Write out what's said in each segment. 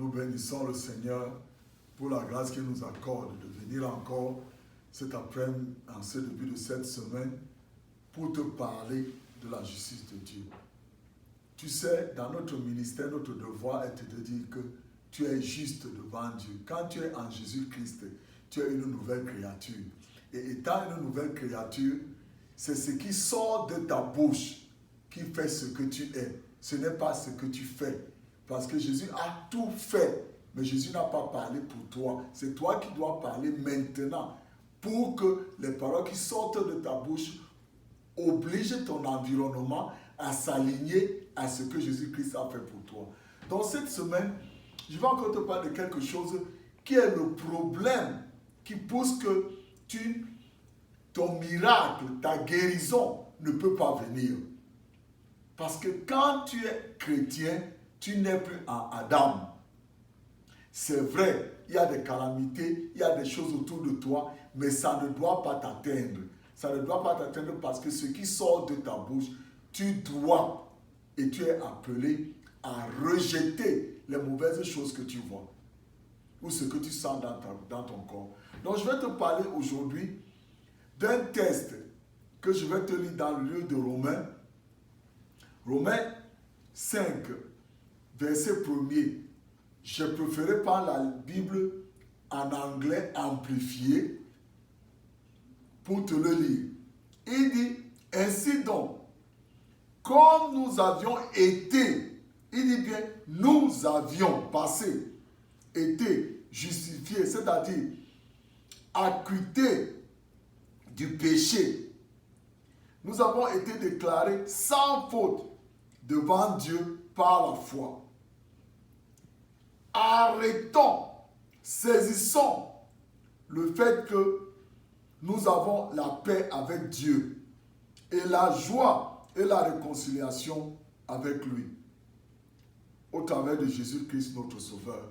Nous bénissons le Seigneur pour la grâce qu'il nous accorde de venir encore cet après-midi, en ce début de cette semaine, pour te parler de la justice de Dieu. Tu sais, dans notre ministère, notre devoir est de te dire que tu es juste devant Dieu. Quand tu es en Jésus-Christ, tu es une nouvelle créature. Et étant une nouvelle créature, c'est ce qui sort de ta bouche qui fait ce que tu es. Ce n'est pas ce que tu fais. Parce que Jésus a tout fait. Mais Jésus n'a pas parlé pour toi. C'est toi qui dois parler maintenant pour que les paroles qui sortent de ta bouche obligent ton environnement à s'aligner à ce que Jésus-Christ a fait pour toi. Donc cette semaine, je vais encore te parler de quelque chose qui est le problème qui pousse que ton miracle, ta guérison ne peut pas venir. Parce que quand tu es chrétien, tu n'es plus en Adam. C'est vrai, il y a des calamités, il y a des choses autour de toi, mais ça ne doit pas t'atteindre. Ça ne doit pas t'atteindre parce que ce qui sort de ta bouche, tu dois et tu es appelé à rejeter les mauvaises choses que tu vois ou ce que tu sens dans ton corps. Donc je vais te parler aujourd'hui d'un texte que je vais te lire dans le livre de Romains. Romains 5, verset 1er. Je préférais prendre la Bible en anglais amplifié pour te le lire. Il dit, ainsi donc, comme nous avions été, il dit bien, nous avions passé, été justifiés, c'est-à-dire acquittés du péché. Nous avons été déclarés sans faute devant Dieu par la foi. Arrêtons, saisissons le fait que nous avons la paix avec Dieu et la joie et la réconciliation avec lui au travers de Jésus-Christ notre Sauveur.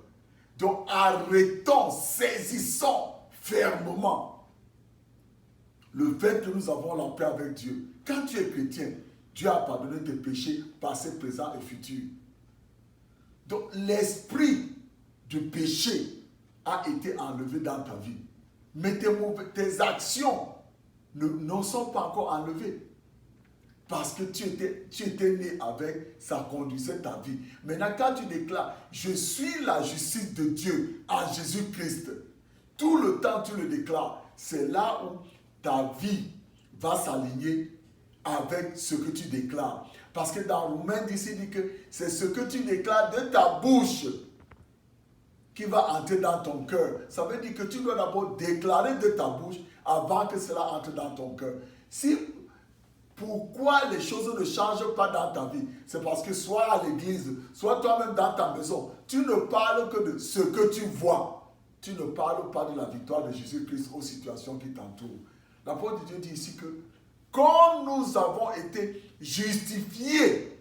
Donc arrêtons, saisissons fermement le fait que nous avons la paix avec Dieu. Quand tu es chrétien, Dieu a pardonné tes péchés passés, présents et futurs. Donc l'esprit du péché a été enlevé dans ta vie. Mais tes actions ne sont pas encore enlevées. Parce que tu étais né avec, ça conduisait ta vie. Maintenant, quand tu déclares, je suis la justice de Dieu en Jésus-Christ, tout le temps tu le déclares, c'est là où ta vie va s'aligner avec ce que tu déclares. Parce que dans Romains 10, il dit que c'est ce que tu déclares de ta bouche qui va entrer dans ton cœur. Ça veut dire que tu dois d'abord déclarer de ta bouche avant que cela entre dans ton cœur. Pourquoi les choses ne changent pas dans ta vie? C'est parce que soit à l'église, soit toi-même dans ta maison, tu ne parles que de ce que tu vois. Tu ne parles pas de la victoire de Jésus-Christ aux situations qui t'entourent. L'apôtre de Dieu dit ici que comme nous avons été justifiés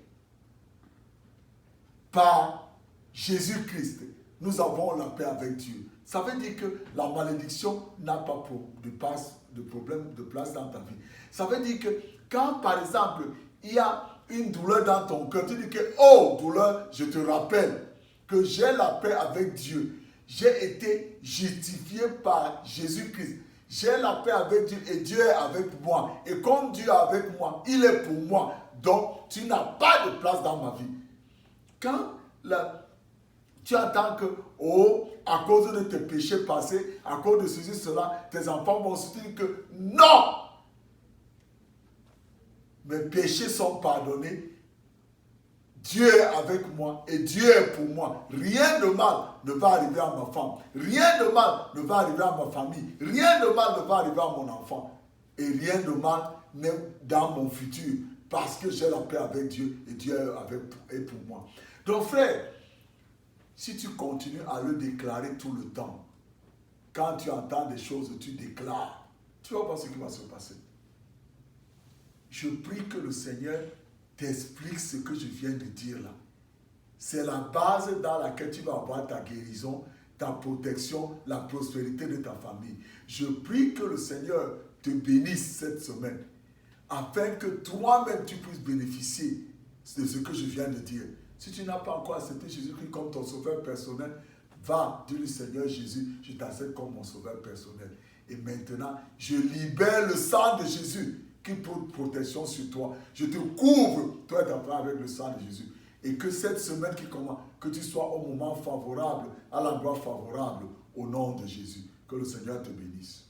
par Jésus-Christ, nous avons la paix avec Dieu. Ça veut dire que la malédiction n'a pas de problème de place dans ta vie. Ça veut dire que quand, par exemple, il y a une douleur dans ton cœur, tu dis que, oh, douleur, je te rappelle que j'ai la paix avec Dieu. J'ai été justifié par Jésus-Christ. J'ai la paix avec Dieu et Dieu est avec moi. Et comme Dieu est avec moi, il est pour moi. Donc, tu n'as pas de place dans ma vie. Quand tu entends que, oh, à cause de tes péchés passés, à cause de ceci, cela, tes enfants vont se dire que non! Mes péchés sont pardonnés. Dieu est avec moi et Dieu est pour moi. Rien de mal ne va arriver à ma femme. Rien de mal ne va arriver à ma famille. Rien de mal ne va arriver à mon enfant. Et rien de mal n'est dans mon futur. Parce que j'ai la paix avec Dieu et Dieu est pour moi. Donc frère, si tu continues à le déclarer tout le temps, quand tu entends des choses, tu déclares, tu vas voir ce qui va se passer. Je prie que le Seigneur t'explique ce que je viens de dire là. C'est la base dans laquelle tu vas avoir ta guérison, ta protection, la prospérité de ta famille. Je prie que le Seigneur te bénisse cette semaine, afin que toi-même tu puisses bénéficier de ce que je viens de dire. Si tu n'as pas encore accepté Jésus-Christ comme ton sauveur personnel, va, dis-lui, Seigneur Jésus, je t'accepte comme mon sauveur personnel. Et maintenant, je libère le sang de Jésus qui porte protection sur toi. Je te couvre, toi et ta femme, avec le sang de Jésus. Et que cette semaine qui commence, que tu sois au moment favorable, à l'endroit favorable, au nom de Jésus. Que le Seigneur te bénisse.